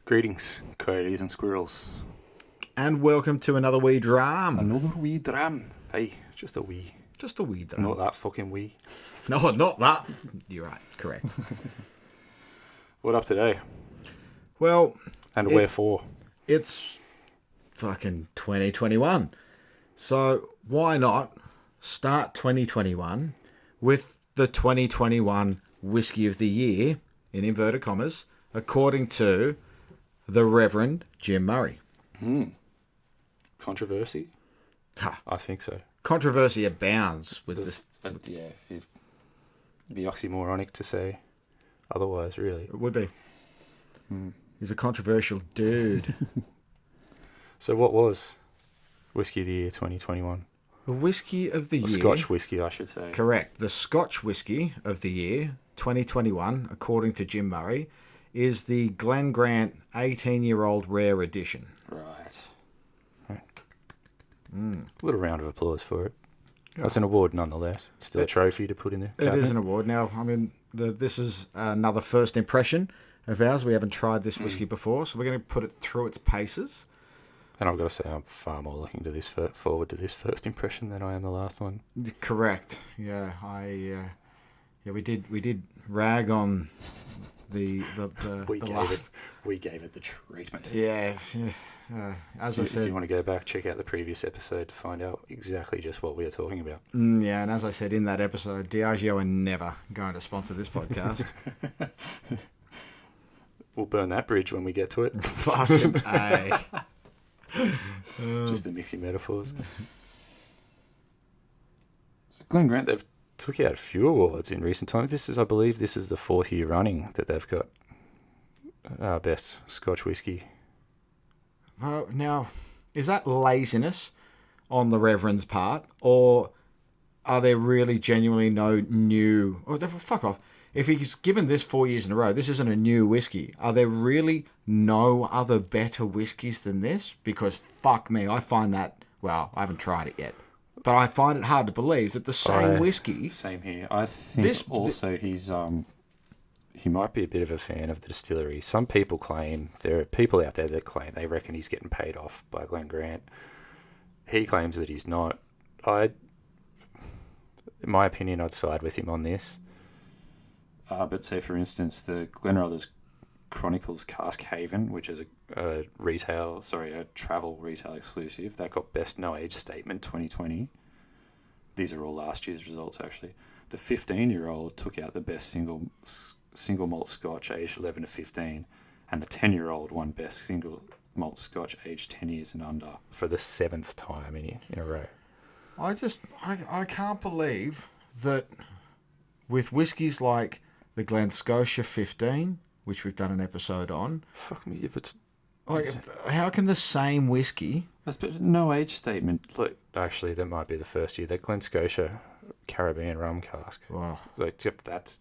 Greetings, coyotes and squirrels. And welcome to another wee Dram. Another wee Dram. Hey, just a wee. Just a wee Dram. Not that fucking wee. No, not that. You're right. Correct. What up today? Well... And wherefore? It's fucking 2021. So why not start 2021 with the 2021 Whisky of the Year, in inverted commas, according to the Reverend Jim Murray. Controversy? Ha. I think so. Controversy abounds with this. Yeah, it'd be oxymoronic to say otherwise, really. It would be. He's a controversial dude. So what was Whisky of the Year 2021? The Whisky of the Year. Scotch whisky, I should say. Correct. The Scotch Whisky of the Year 2021, according to Jim Murray, is the Glen 18-year-old rare edition. Right. A little round of applause for it. That's an award nonetheless. It's still a trophy to put in there. It is an award. Now, I mean, this is another first impression of ours. We haven't tried this whiskey before, so we're going to put it through its paces. And I've got to say, I'm far more looking to this forward to this first impression than I am the last one. Correct. Yeah, we did rag on the last. We gave it the treatment. Yeah. As I said, if you want to go back, check out the previous episode to find out exactly just what we are talking about. Yeah, and as I said in that episode, Diageo are never going to sponsor this podcast. We'll burn that bridge when we get to it. Fucking A. Just a mixing metaphors. So Glen Grant, they've took out a few awards in recent times. I believe this is the fourth year running that they've got best Scotch whisky. Now, is that laziness on the Reverend's part, or are there really genuinely no new... Oh, fuck off. If he's given this 4 years in a row, this isn't a new whiskey. Are there really no other better whiskies than this? Because fuck me, I find that... Well, I haven't tried it yet. But I find it hard to believe that the same whiskey... Same here. I think he might be a bit of a fan of the distillery. Some people claim, there are people out there that claim they reckon he's getting paid off by Glen Grant. He claims that he's not. In my opinion, I'd side with him on this. But say, for instance, the Glenrother's Chronicles Cask Haven, which is a travel retail exclusive, that got Best No Age Statement 2020. These are all last year's results, actually. The 15-year-old took out the best single malt Scotch aged 11 to 15, and the 10-year-old won best single malt Scotch aged 10 years and under for the 7th time in a row. I can't believe that with whiskies like the Glen Scotia 15, which we've done an episode on. Fuck me if it's... how can the same whiskey... That's but no age statement. Look, actually, that might be the first year. That Glen Scotia Caribbean rum cask. Wow. That's...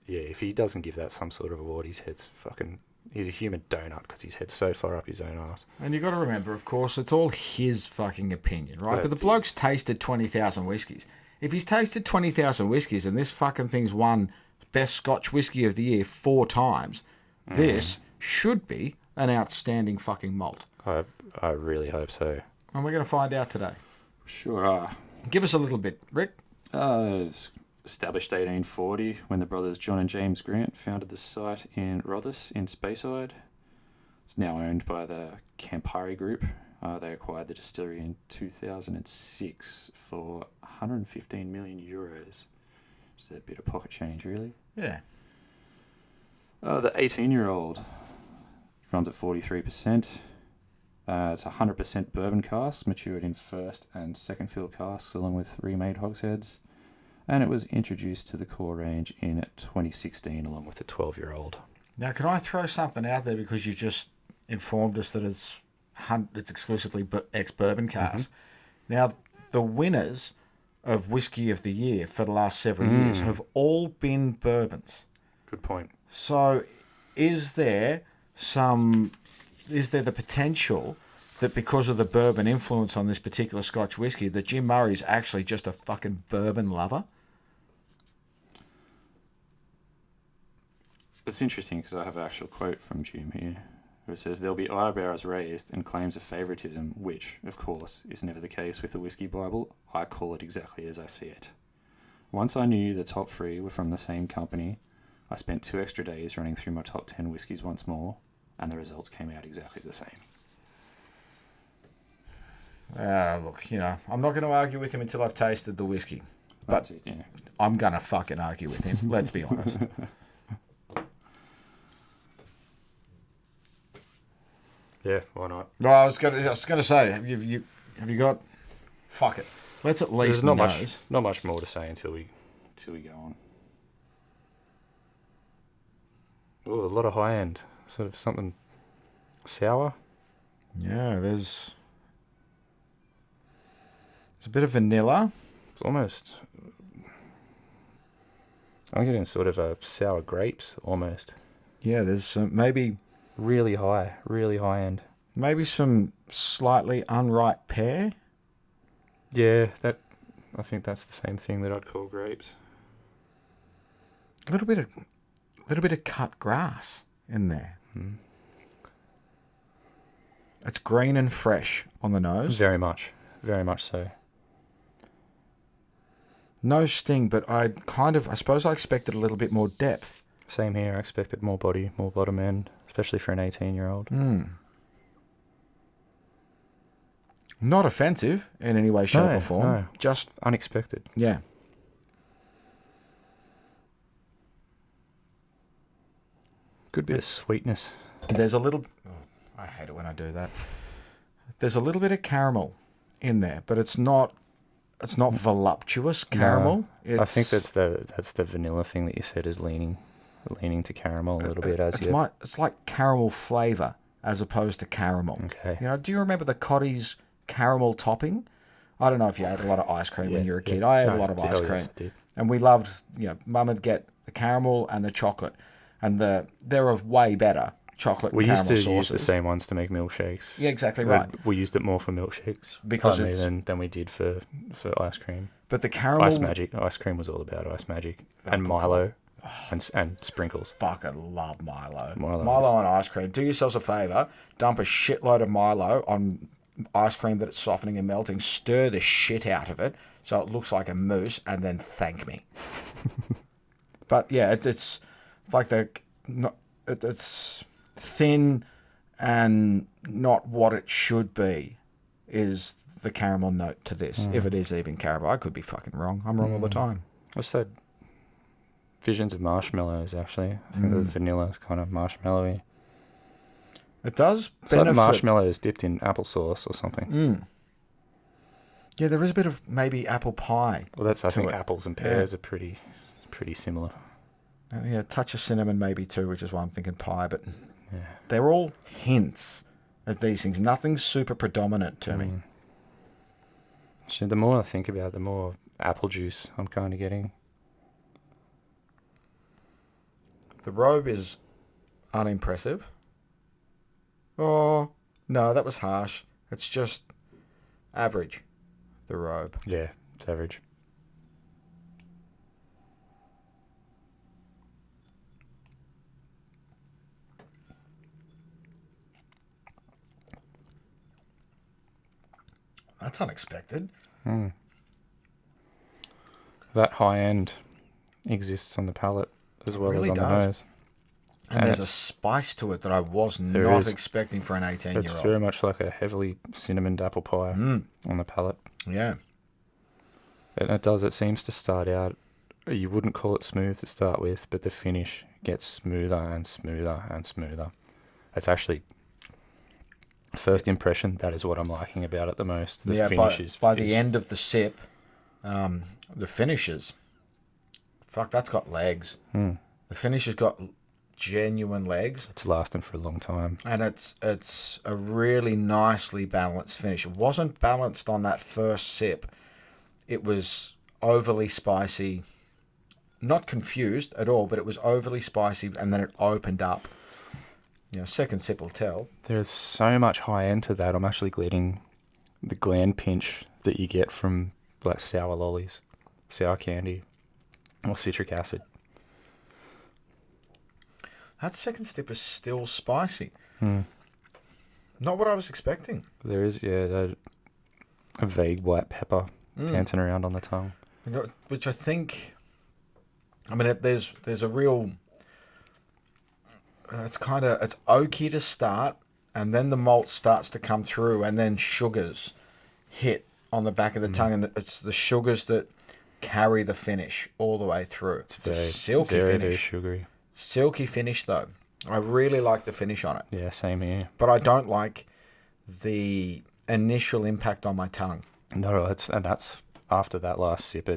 Yeah, if he doesn't give that some sort of award, his head's fucking... He's a human donut because his head's so far up his own arse. And you got to remember, of course, it's all his fucking opinion, right? But the bloke's tasted 20,000 whiskies. If he's tasted 20,000 whiskies and this fucking thing's won Best Scotch Whisky of the Year 4 times, this should be an outstanding fucking malt. I really hope so. And we're going to find out today. Sure are. Give us a little bit, Rick. Established 1840 when the brothers John and James Grant founded the site in Rothes in Speyside. It's now owned by the Campari Group. They acquired the distillery in 2006 for 115 million euros. Just a bit of pocket change, really. Yeah. The 18-year-old runs at 43%. It's 100% bourbon casks, matured in first and second fill casks, along with remade hogsheads. And it was introduced to the core range in 2016, along with the 12-year-old. Now, can I throw something out there because you just informed us that it's exclusively ex-bourbon casks. Now, the winners of Whisky of the Year for the last several years have all been bourbons. Good point. So, is there the potential that because of the bourbon influence on this particular Scotch whisky, that Jim Murray's actually just a fucking bourbon lover? It's interesting because I have an actual quote from Jim here. It says, "There'll be eyebrows raised and claims of favouritism, which, of course, is never the case with the Whisky Bible. I call it exactly as I see it. Once I knew the top 3 were from the same company, I spent 2 extra days running through my top 10 whiskies once more, and the results came out exactly the same." Look, I'm not going to argue with him until I've tasted the whiskey. But That's it, yeah. I'm going to fucking argue with him. Let's be honest. Yeah, why not? No, I was going to say, have you got? Fuck it. Let's at least There's not much more to say until we go on. Oh, a lot of high end, sort of something sour. Yeah, there's a bit of vanilla. It's almost. I'm getting sort of a sour grapes almost. Yeah, there's some, maybe really high end. Maybe some slightly unripe pear. Yeah, I think that's the same thing that I'd call grapes. A little bit of cut grass in there. It's green and fresh on the nose. Very much so. No sting, but I suppose I expected a little bit more depth. Same here. I expected more body, more bottom end, especially for an 18-year-old. Not offensive in any way, shape, or form. No. Just unexpected. Yeah. Good bit of sweetness. There's a little. Oh, I hate it when I do that. There's a little bit of caramel in there, but it's not voluptuous caramel. No, I think that's the vanilla thing that you said is leaning to caramel a little bit. It's like caramel flavour as opposed to caramel. Okay. Do you remember the Cotty's caramel topping? I don't know if you ate a lot of ice cream when you were a kid. I ate a lot of ice cream, and we loved. Mum would get the caramel and the chocolate, and they're way better. Chocolate and caramel sauces. We used to use the same ones to make milkshakes. Yeah, exactly right. We used it more for milkshakes because than we did for ice cream. But the caramel ice cream was all about ice magic and Milo and sprinkles. Fucking love Milo. Milo and ice cream. Do yourselves a favour. Dump a shitload of Milo on ice cream that it's softening and melting. Stir the shit out of it so it looks like a mousse, and then thank me. But yeah, it's like it's thin and not what it should be is the caramel note to this. If it is even caramel. I could be fucking wrong. I'm wrong all the time. I said visions of marshmallows, actually. I think the vanilla is kind of marshmallowy. It does benefit. It's like marshmallows dipped in applesauce or something. Yeah, there is a bit of maybe apple pie. Well, I think apples and pears are pretty similar. Yeah, a touch of cinnamon maybe too, which is why I'm thinking pie, but they're all hints of these things. Nothing's super predominant to me. So the more I think about it, the more apple juice I'm kind of getting. The robe is unimpressive. Oh, no, that was harsh. It's just average, the robe. Yeah, it's average. That's unexpected. That high end exists on the palate as well as on the nose. And there's a spice to it that I was not expecting for an 18-year-old. It's very much like a heavily cinnamoned apple pie on the palate. Yeah. And it seems to start out, you wouldn't call it smooth to start with, but the finish gets smoother and smoother and smoother. It's actually, first impression, that is what I'm liking about it the most. The finish by the end of the sip, the finishes, fuck, that's got legs. The finish has got genuine legs. It's lasting for a long time. And it's a really nicely balanced finish. It wasn't balanced on that first sip. It was overly spicy. Not confused at all, but it was overly spicy, and then it opened up. Second sip will tell. There's so much high end to that. I'm actually getting the Glen pinch that you get from like sour lollies, sour candy, or citric acid. That second sip is still spicy. Hmm. Not what I was expecting. There is, a vague white pepper dancing around on the tongue. Which I think... I mean, there's a real... it's oaky to start, and then the malt starts to come through, and then sugars hit on the back of the tongue, and it's the sugars that carry the finish all the way through. It's a silky finish. Very sugary. Silky finish, though. I really like the finish on it. Yeah, same here. But I don't like the initial impact on my tongue. No, and that's after that last sip.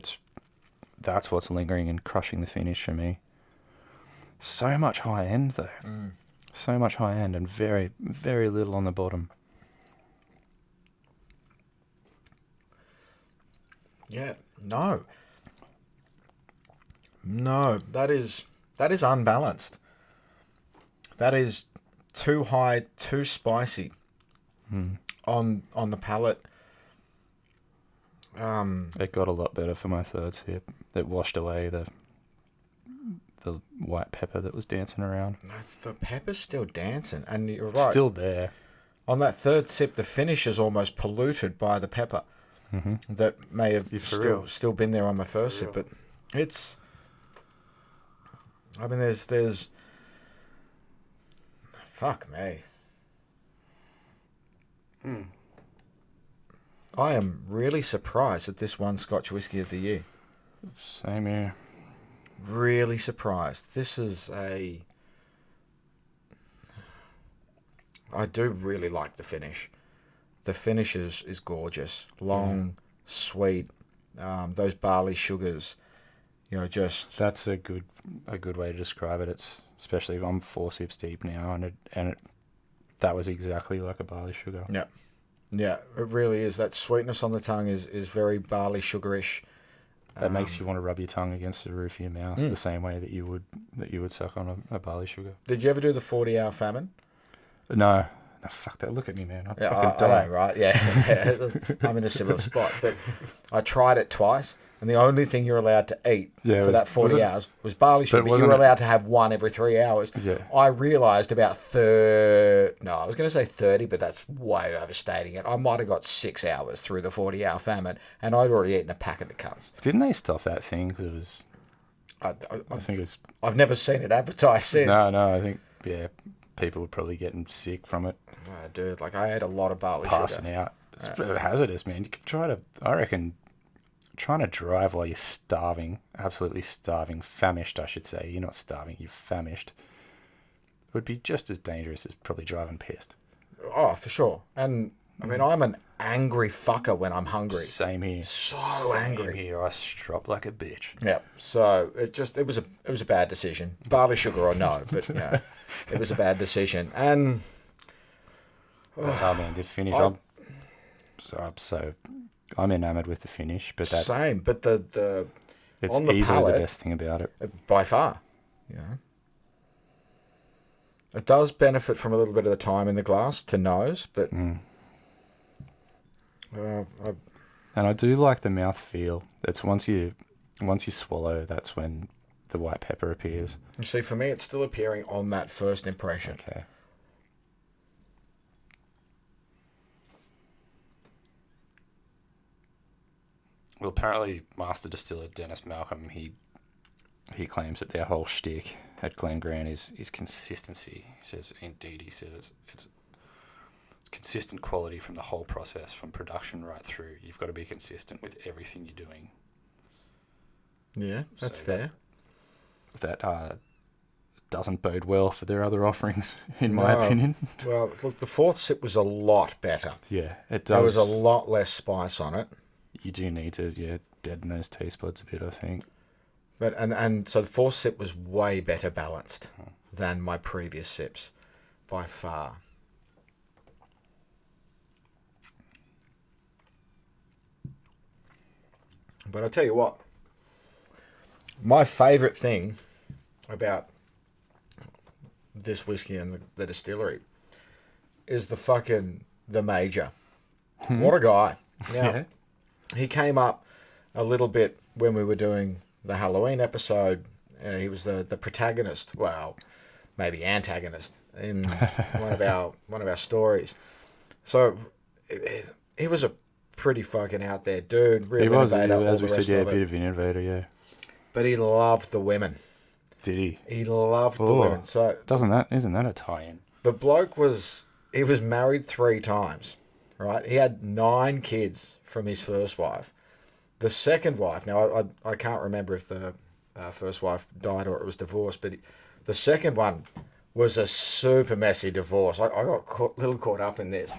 That's what's lingering and crushing the finish for me. So much high end, though. So much high end and very, very little on the bottom. Yeah, no, that is unbalanced. That is too high, too spicy on the palate. It got a lot better for my third sip. It washed away the white pepper that was dancing around. The pepper's still dancing, and you're right. It's still there. On that third sip, the finish is almost polluted by the pepper. That may have still been there on my first sip, but it's... I mean, there's... Fuck me. I am really surprised that this won Scotch Whisky of the Year. Same here. Really surprised. This is a... I do really like the finish. The finish is gorgeous. Long, sweet. Those barley sugars, just... That's a good way to describe it. It's especially if I'm 4 sips deep now, and that was exactly like a barley sugar. Yeah. Yeah, it really is. That sweetness on the tongue is very barley sugarish. That makes you want to rub your tongue against the roof of your mouth the same way that you would suck on a barley sugar. Did you ever do the 40-hour famine? No, fuck that. Look at me, man. I know, right? Yeah. I'm in a similar spot. But I tried it twice, and the only thing you're allowed to eat for that 40 hours was barley sugar. But you were allowed to have one every 3 hours. Yeah. I realised about 30... No, I was going to say 30, but that's way overstating it. I might have got 6 hours through the 40-hour famine, and I'd already eaten a pack of the cunts. Didn't they stop that thing? Because it was... I think it was... I've never seen it advertised since. No, I think, people were probably getting sick from it. Oh, dude, I ate a lot of barley Passing sugar. out. It's hazardous, man. You could I reckon, trying to drive while you're starving, absolutely starving, famished, I should say. You're not starving, you're famished. It would be just as dangerous as probably driving pissed. Oh, for sure. And, I mean, I'm an angry fucker when I'm hungry. Same here. Angry. Same here. I strop like a bitch. Yeah. So it was a bad decision. Barley sugar or no, but it was a bad decision. And man, the finish. I'm enamored with the finish, but that same. But the it's on the easily palate, the best thing about it by far. Yeah. It does benefit from a little bit of the time in the glass to nose, but. And I do like the mouth feel. It's once you swallow, that's when the white pepper appears. You see, for me, it's still appearing on that first impression. Okay. Well, apparently, master distiller Dennis Malcolm, he claims that their whole shtick at Glen Grant is consistency. He says it's consistent quality from the whole process, from production right through. You've got to be consistent with everything you're doing. Yeah, that's fair. That doesn't bode well for their other offerings, in my opinion. Well, look, the fourth sip was a lot better. Yeah, it does. There was a lot less spice on it. You do need to, deaden those taste buds a bit, I think. But and so the fourth sip was way better balanced than my previous sips, by far. But I tell you what, my favourite thing about this whiskey and the distillery is the major. What a guy. Now, he came up a little bit when we were doing the Halloween episode. He was the protagonist. Wow. maybe antagonist in one of our stories. So he was a pretty fucking out there dude. Real innovator, as we said, a of bit it. of an innovator, yeah. But he loved the women. Did he? He loved the women. So isn't that a tie-in? the bloke was married 3 times, right? He had 9 kids from his first wife. The second wife, now I can't remember if the first wife died or it was divorced, but the second one was a super messy divorce. I got a little caught up in this.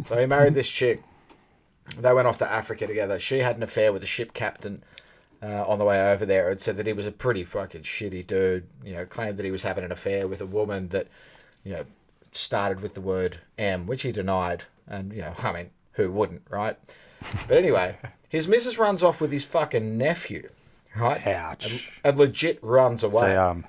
So he married this chick. They went off to Africa together. She had an affair with a ship captain on the way over there, and said that he was a pretty fucking shitty dude. You know, claimed that he was having an affair with a woman that, you know, started with the word M, which he denied. And, you know, I mean, who wouldn't, right? But anyway, his missus runs off with his fucking nephew, right? Ouch. And legit runs away. So,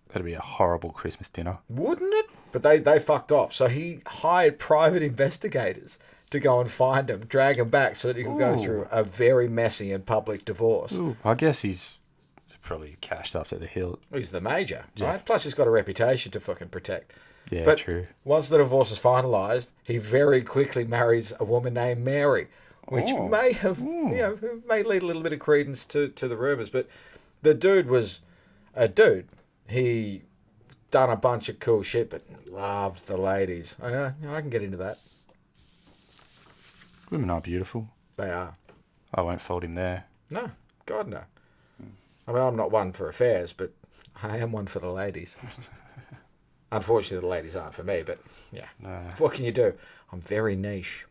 that'd be a horrible Christmas dinner. Wouldn't it? But they fucked off. So he hired private investigators to go and find him, drag him back so that he could go through a very messy and public divorce. Ooh, I guess he's probably cashed up to the hilt. He's the major, right? Plus he's got a reputation to fucking protect. Yeah, but true. Once the divorce is finalised, he very quickly marries a woman named Mary, which may have, may lead a little bit of credence to the rumours. But the dude was a dude. He done a bunch of cool shit, but loved the ladies. I can get into that. Women are beautiful. They are. I won't fault him there. No, God no. I mean, I'm not one for affairs, but I am one for the ladies. Unfortunately, the ladies aren't for me, but yeah. What can you do? I'm very niche.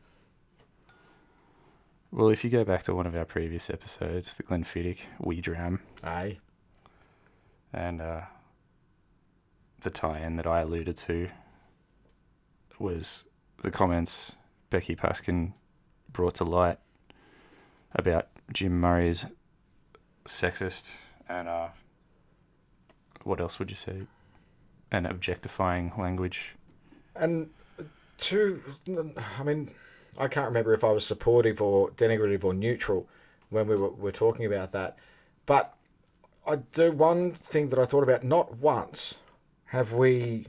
Well, if you go back to one of our previous episodes, the Glenfiddich, Dram. Aye. And the tie-in that I alluded to was the comments Becky Paskin brought to light about Jim Murray's sexist and what else would you say? And objectifying language. And I can't remember if I was supportive or denigrative or neutral when we were talking about that. But I do one thing that I thought about. Not once have we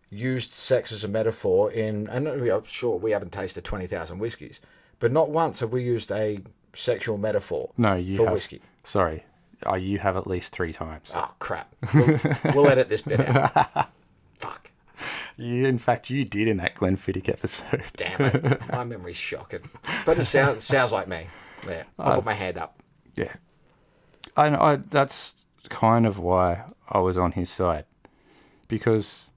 used sex as a metaphor and I'm sure we haven't tasted 20,000 whiskies, but not once have we used a sexual metaphor for whiskey. Sorry. You have at least 3 times. Oh, crap. We'll edit this bit out. Fuck. In fact, you did in that Glenfiddich episode. Damn it. My memory's shocking. But it sounds like me. Yeah, I'll put my hand up. Yeah. I that's kind of why I was on his side. Because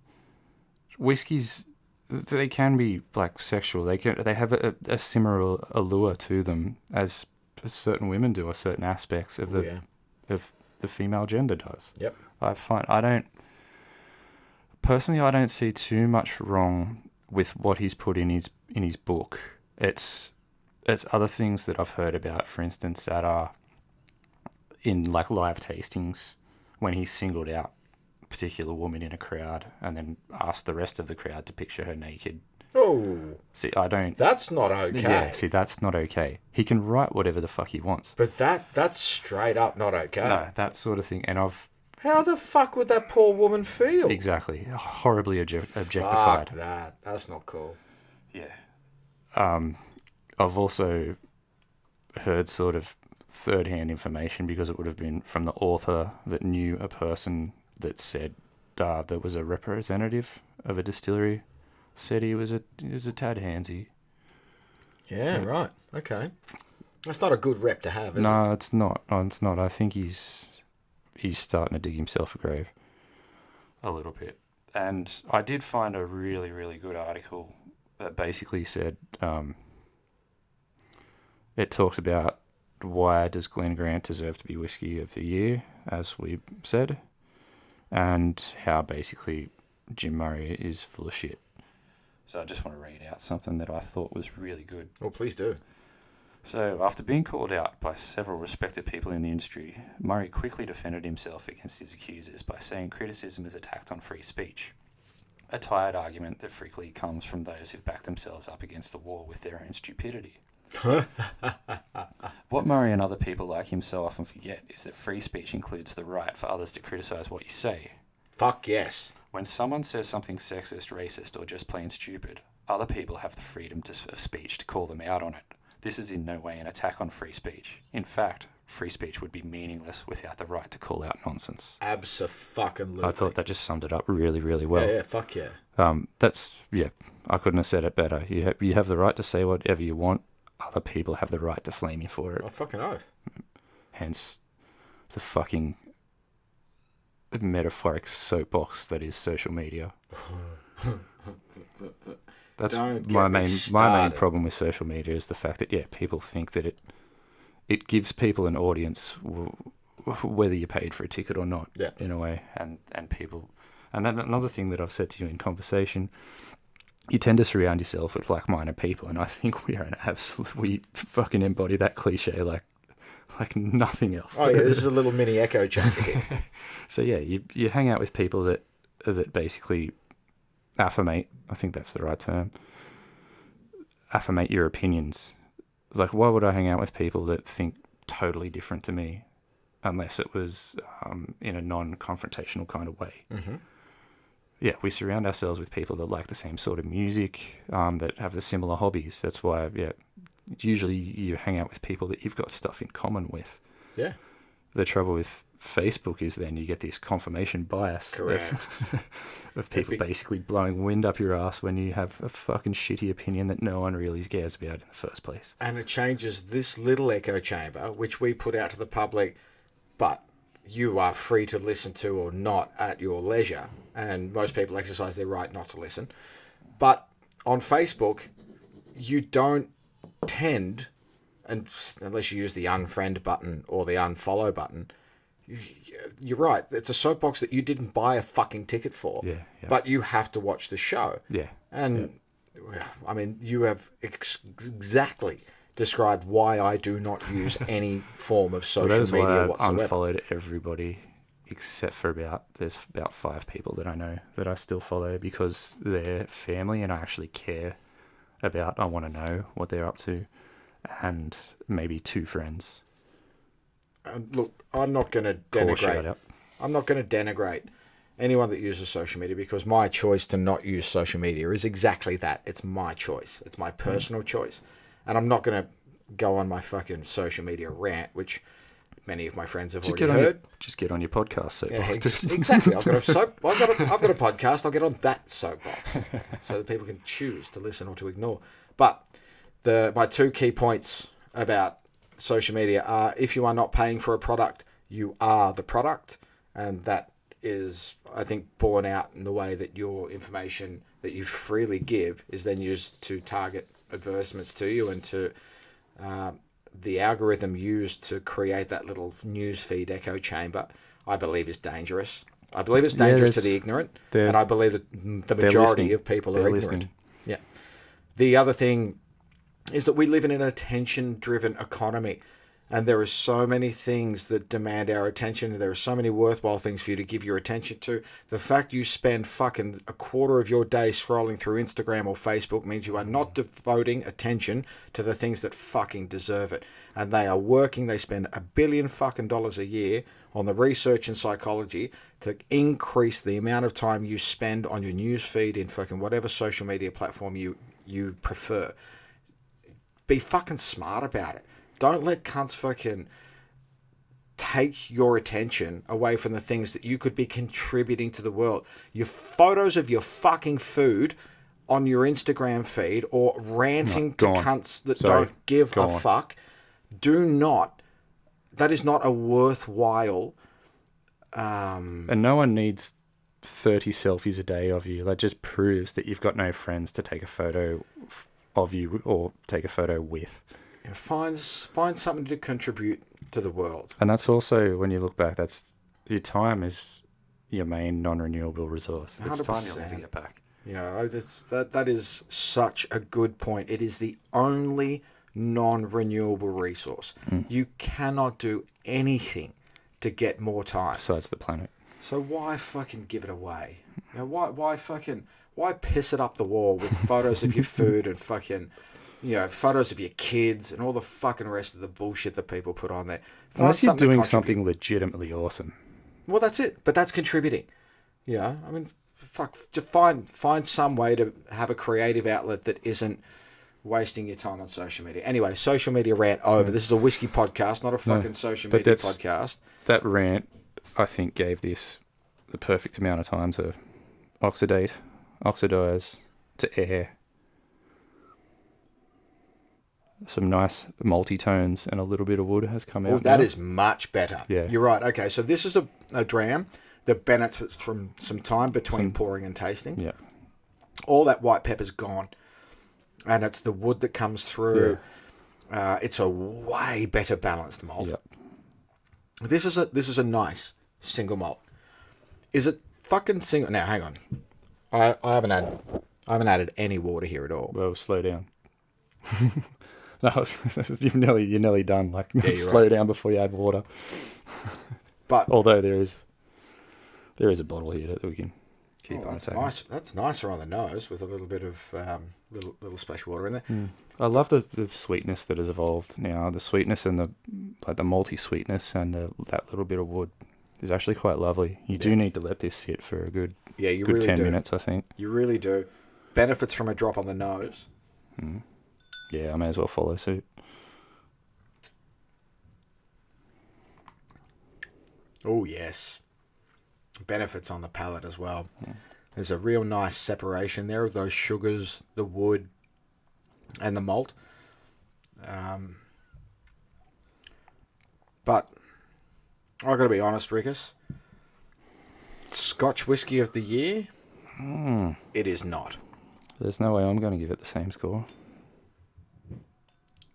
whiskies, they can be like sexual. They have a similar allure to them as certain women do, or certain aspects of the female gender does. Yep. I don't see too much wrong with what he's put in his book. It's other things that I've heard about, for instance, that are in like live tastings when he singled out a particular woman in a crowd and then asked the rest of the crowd to picture her naked. Oh. See, I don't... That's not okay. Yeah, see, that's not okay. He can write whatever the fuck he wants. But that's straight up not okay. No, that sort of thing. And How the fuck would that poor woman feel? Exactly. Horribly objectified. Fuck that. That's not cool. Yeah. I've also heard sort of third-hand information, because it would have been from the author that knew a person that said there was a representative of a distillery said he was a tad handsy. Yeah, right. Okay. That's not a good rep to have, is it? No, it's not. It's not. I think he's starting to dig himself a grave a little bit. And I did find a really, really good article that basically said it talks about why does Glen Grant deserve to be Whiskey of the Year, as we said, and how basically Jim Murray is full of shit. So I just want to read out something that I thought was really good. Well, please do. So, after being called out by several respected people in the industry, Murray quickly defended himself against his accusers by saying criticism is attacked on free speech, a tired argument that frequently comes from those who've backed themselves up against the wall with their own stupidity. What Murray and other people like him so often forget is that free speech includes the right for others to criticise what you say. Fuck yes. When someone says something sexist, racist, or just plain stupid, other people have the freedom of speech to call them out on it. This is in no way an attack on free speech. In fact, free speech would be meaningless without the right to call out nonsense. Abso-fucking-lutely. I thought that just summed it up really, really well. Yeah, fuck yeah. I couldn't have said it better. You have the right to say whatever you want. Other people have the right to flame you for it. Oh, fucking oath. Hence, the fucking metaphoric soapbox that is social media. That's my main problem with social media is the fact that people think that it gives people an audience whether you're paid for a ticket or not, in a way, and people. And then another thing that I've said to you in conversation, you tend to surround yourself with like-minded people, and I think we fucking embody that cliche like nothing else. Oh yeah, this is a little mini echo chamber here. So yeah, you hang out with people that basically affirmate, I think that's the right term, affirmate your opinions. Like, why would I hang out with people that think totally different to me unless it was in a non-confrontational kind of way? Mm-hmm. Yeah, we surround ourselves with people that like the same sort of music, that have the similar hobbies. That's why, usually you hang out with people that you've got stuff in common with. Yeah. The trouble with Facebook is then you get this confirmation bias of people basically blowing wind up your ass when you have a fucking shitty opinion that no one really cares about in the first place. And it changes this little echo chamber, which we put out to the public, but you are free to listen to or not at your leisure. And most people exercise their right not to listen. But on Facebook, you don't tend, and unless you use the unfriend button or the unfollow button, you're right. It's a soapbox that you didn't buy a fucking ticket for, but you have to watch the show. Yeah. And I mean, you have exactly described why I do not use any form of social media whatsoever. I've unfollowed everybody except for there's about 5 people that I know that I still follow because they're family and I actually care about. I want to know what they're up to, and maybe 2 friends. Look, I'm not going to denigrate. I'm not going to denigrate anyone that uses social media because my choice to not use social media is exactly that. It's my choice. It's my personal choice, and I'm not going to go on my fucking social media rant, which many of my friends have already heard. Just get on your podcast soapbox. Exactly. I've got a podcast. I'll get on that soapbox so that people can choose to listen or to ignore. But my 2 key points about social media are: if you are not paying for a product, you are the product, and that is, I think, borne out in the way that your information that you freely give is then used to target advertisements to you and to the algorithm used to create that little newsfeed echo chamber. I believe is dangerous. I believe it's dangerous to the ignorant, and I believe that the majority of people are ignorant. Listening. Yeah. The other thing is that we live in an attention-driven economy, and there are so many things that demand our attention. There are so many worthwhile things for you to give your attention to. The fact you spend fucking a quarter of your day scrolling through Instagram or Facebook means you are not devoting attention to the things that fucking deserve it. And they are working. They spend $1 billion fucking dollars a year on the research and psychology to increase the amount of time you spend on your news feed in fucking whatever social media platform you prefer. Be fucking smart about it. Don't let cunts fucking take your attention away from the things that you could be contributing to the world. Your photos of your fucking food on your Instagram feed or ranting to cunts that don't give a fuck. That is not a worthwhile... And no one needs 30 selfies a day of you. That just proves that you've got no friends to take a photo of you or take a photo with. Find something to contribute to the world. And that's also, when you look back, that's your time is your main non-renewable resource. It's 100%. Time you'll never get back. That is such a good point. It is the only non-renewable resource. You cannot do anything to get more time. Besides the planet. So why fucking give it away? Why piss it up the wall with photos of your food and fucking, photos of your kids and all the fucking rest of the bullshit that people put on there? Unless you're doing something legitimately awesome. Well, that's it. But that's contributing. Yeah, I mean, fuck, to find some way to have a creative outlet that isn't wasting your time on social media. Anyway, social media rant over. This is a whiskey podcast, not a fucking social media podcast. That rant, I think, gave this the perfect amount of time to oxidize to air. Some nice malty tones and a little bit of wood has come out. Oh, that is much better. Yeah. You're right. Okay, so this is a dram that benefits from some time between pouring and tasting. Yeah. All that white pepper's gone, and it's the wood that comes through. Yeah. It's a way better balanced malt. Yep. This is a nice single malt. Is it fucking single? Now, hang on. I haven't added any water here at all. Well, slow down. No, you're nearly done. Like, slow right. down before you add water. But although there is a bottle here that we can keep on. That's nice. That's nicer on the nose with a little bit of little splash water in there. Mm. I love the sweetness that has evolved now. The sweetness and the malty sweetness and that little bit of wood is actually quite lovely. You do need to let this sit for a good really 10 do. minutes, I think. You really do. Benefits from a drop on the nose. Mm. Yeah, I may as well follow suit. Oh, yes. Benefits on the palate as well. Yeah. There's a real nice separation there of those sugars, the wood, and the malt. But I've got to be honest, Rickus. Scotch whiskey of the year? It is not. There's no way I'm going to give it the same score.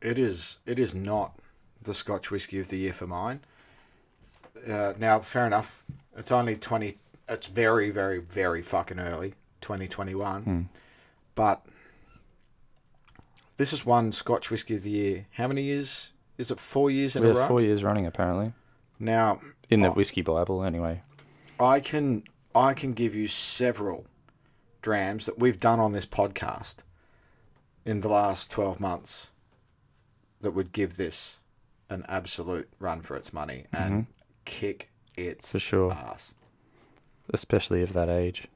It is not the Scotch whiskey of the year for mine. Now, fair enough. It's only it's very, very, very fucking early, 2021. But this is one Scotch whiskey of the year. How many years? Is it 4 years in a row? 4 years running, apparently. Now, in the Whiskey Bible, anyway. I can give you several drams that we've done on this podcast in the last 12 months that would give this an absolute run for its money and kick its for sure ass. Especially of that age.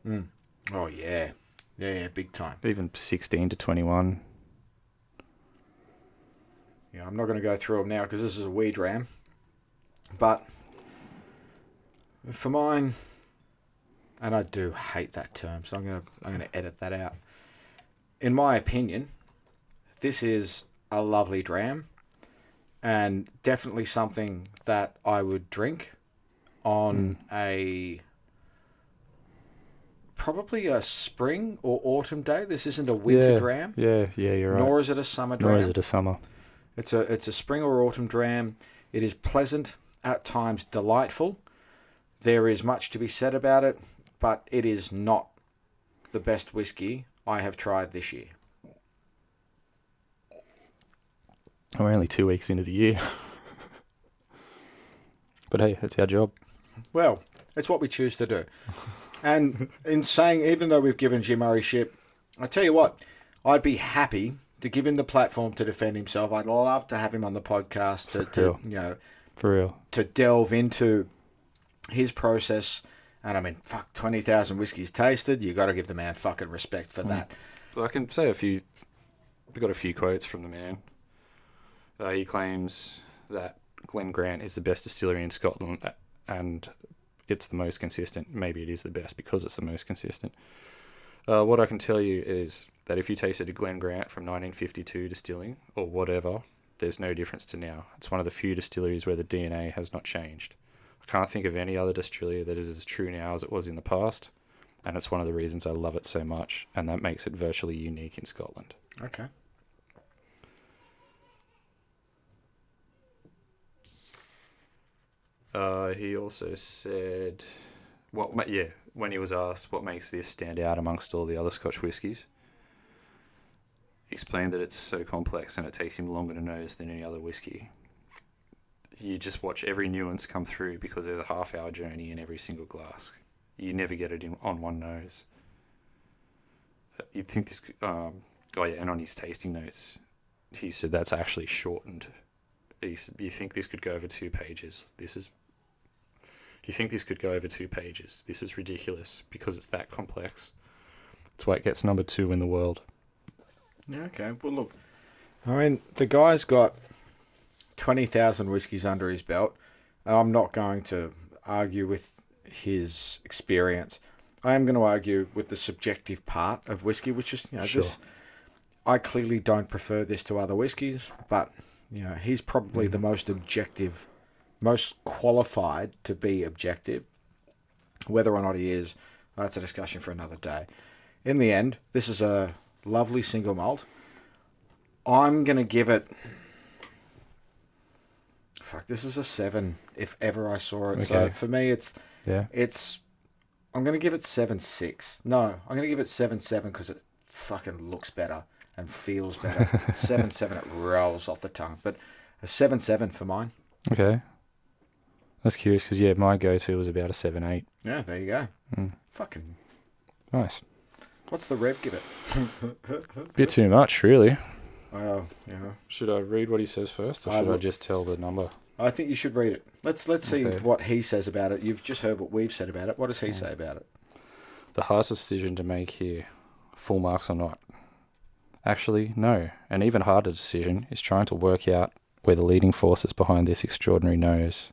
Oh, yeah. Yeah, big time. Even 16 to 21. Yeah, I'm not going to go through them now because this is a wee dram. But for mine, and I do hate that term, so I'm going to edit that out. In my opinion, this is a lovely dram and definitely something that I would drink on probably a spring or autumn day. This isn't a winter dram. Yeah, you're right. Nor is it a summer dram. Nor is it a summer. It's a spring or autumn dram. It is pleasant, at times delightful. There is much to be said about it, but it is not the best whiskey I have tried this year. We're only 2 weeks into the year. But hey, it's our job. Well, it's what we choose to do. And in saying, even though we've given Jim Murray shit, I tell you what, I'd be happy to give him the platform to defend himself. I'd love to have him on the podcast for real, to delve into his process. And I mean, fuck, 20,000 whiskeys tasted. You got to give the man fucking respect for that. Well, I can say we've got a few quotes from the man. He claims that Glen Grant is the best distillery in Scotland and it's the most consistent. Maybe it is the best because it's the most consistent. What I can tell you is that if you tasted a Glen Grant from 1952 distilling or whatever, there's no difference to now. It's one of the few distilleries where the DNA has not changed. I can't think of any other distillery that is as true now as it was in the past, and it's one of the reasons I love it so much, and that makes it virtually unique in Scotland. Okay. He also said, when he was asked what makes this stand out amongst all the other Scotch whiskies, he explained that it's so complex and it takes him longer to nose than any other whiskey. You just watch every nuance come through because there's a half-hour journey in every single glass. You never get it on one nose. You'd think this... and on his tasting notes, he said that's actually shortened. You think this could go over 2 pages. you think this could go over 2 pages? This is ridiculous because it's that complex. That's why it gets number 2 in the world. Yeah, okay. Well, look, I mean, the guy's got 20,000 whiskies under his belt. And I'm not going to argue with his experience. I am going to argue with the subjective part of whiskey, which is, Sure. this. I clearly don't prefer this to other whiskies, but, he's probably the most objective, most qualified to be objective. Whether or not he is, that's a discussion for another day. In the end, this is a lovely single malt. I'm going to give it... Fuck, this is a 7 if ever I saw it. Okay. So for me, I'm going to give it 7.6. No, I'm going to give it 7.7 because it fucking looks better and feels better. 7.7, it rolls off the tongue. But a 7.7 for mine. Okay. That's curious because, my go-to was about a 7.8. Yeah, there you go. Fucking... Nice. What's the rev give it? Bit too much, really. Well, Should I read what he says first, or should I just tell the number? I think you should read it. Let's see what he says about it. You've just heard what we've said about it. What does he say about it? The hardest decision to make here, full marks or not. Actually, no. An even harder decision is trying to work out where the leading forces behind this extraordinary nose.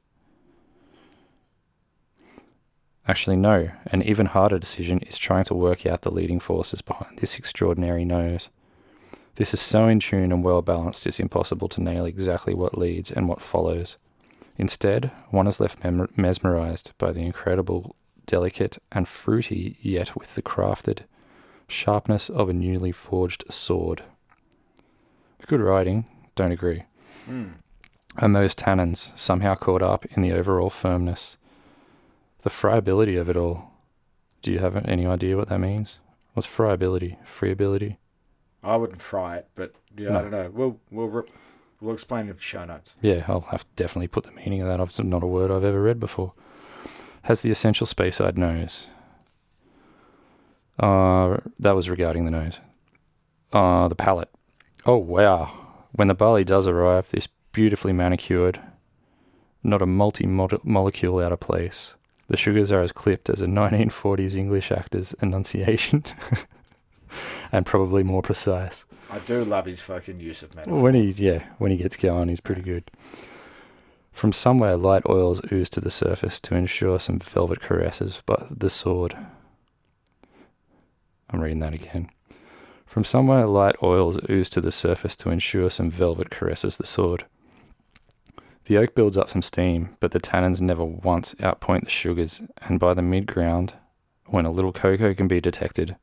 Actually, no. An even harder decision is trying to work out the leading forces behind this extraordinary nose. This is so in tune and well balanced it's impossible to nail exactly what leads and what follows. Instead, one is left mesmerized by the incredible, delicate and fruity, yet with the crafted sharpness of a newly forged sword. Good writing, don't agree. And those tannins, somehow caught up in the overall firmness. The friability of it all. Do you have any idea what that means? What's friability? Freeability? I wouldn't fry it, but no. I don't know. We'll explain it in the show notes. Yeah, I'll have to definitely put the meaning of that. It's not a word I've ever read before. Has the essential Speyside nose. That was regarding the nose. The palate. Oh, wow. When the barley does arrive, this beautifully manicured, not a multi-molecule out of place. The sugars are as clipped as a 1940s English actor's enunciation. And probably more precise. I do love his fucking use of metaphor. When he gets going, he's pretty good. From somewhere, light oils ooze to the surface to ensure some velvet caresses, but the sword. I'm reading that again. From somewhere, light oils ooze to the surface to ensure some velvet caresses the sword. The oak builds up some steam, but the tannins never once outpoint the sugars, and by the mid-ground, when a little cocoa can be detected,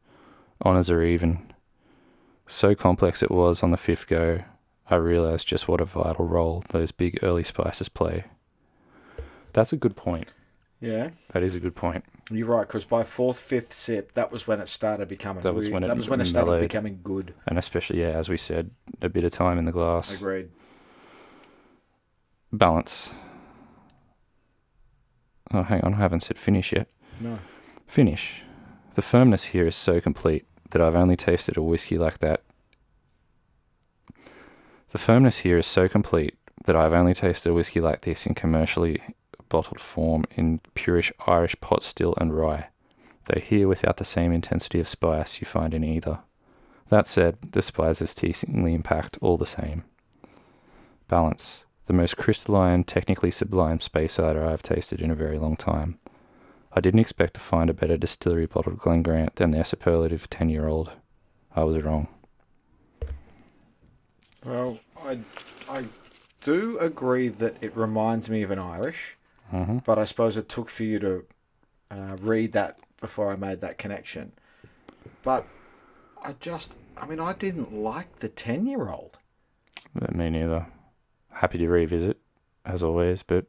honours are even. So complex it was on the 5th go, I realised just what a vital role those big early spices play. That's a good point. Yeah. That is a good point. You're right, because by 4th, 5th sip, that was when it started becoming that was when it started becoming good. And especially, as we said, a bit of time in the glass. Agreed. Balance. Oh, hang on, I haven't said finish yet. No. Finish. The firmness here is so complete that I've only tasted a whiskey like that. The firmness here is so complete that I've only tasted a whiskey like this in commercially bottled form in purish Irish pot still and rye, though here without the same intensity of spice you find in either. That said, the spices teasingly impact all the same. Balance. The most crystalline, technically sublime Speyside I've tasted in a very long time. I didn't expect to find a better distillery bottled Glen Grant than their superlative 10-year-old. I was wrong. Well, I do agree that it reminds me of an Irish, but I suppose it took for you to read that before I made that connection. But I didn't like the 10-year-old. Me neither. Happy to revisit, as always, but...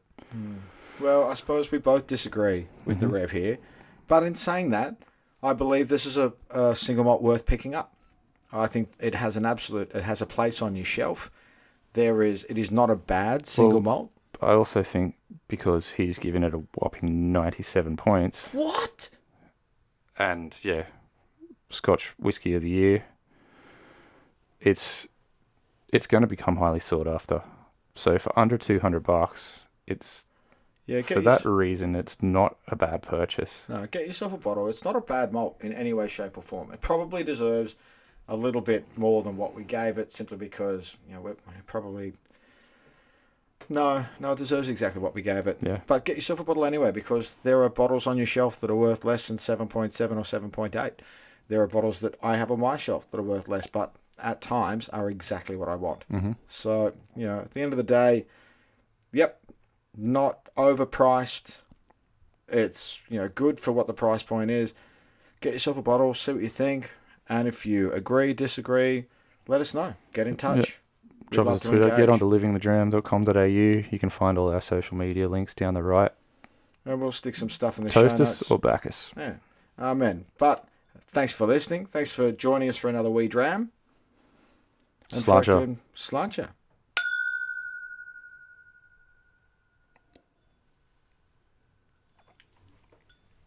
Well, I suppose we both disagree with the rev here. But in saying that, I believe this is a single malt worth picking up. I think it has a place on your shelf. It is not a bad single malt. I also think because he's given it a whopping 97 points. What? And Scotch Whisky of the Year. It's going to become highly sought after. So for under $200, it's Yeah, for that reason, it's not a bad purchase. No, get yourself a bottle. It's not a bad malt in any way, shape, or form. It probably deserves a little bit more than what we gave it, simply because we're probably no, it deserves exactly what we gave it. Yeah. But get yourself a bottle anyway, because there are bottles on your shelf that are worth less than 7.7 or 7.8. There are bottles that I have on my shelf that are worth less, but at times are exactly what I want. Mm-hmm. So at the end of the day, yep, not overpriced. It's good for what the price point is. Get yourself a bottle, see what you think. And if you agree, disagree, let us know. Get in touch. Yeah. Drop us a Twitter. Get on to livingthedram.com.au. You can find all our social media links down the right. And we'll stick some stuff in the show notes. Toast us or back us. Yeah. Amen. But thanks for listening. Thanks for joining us for another wee dram. Sláinte. Sláinte.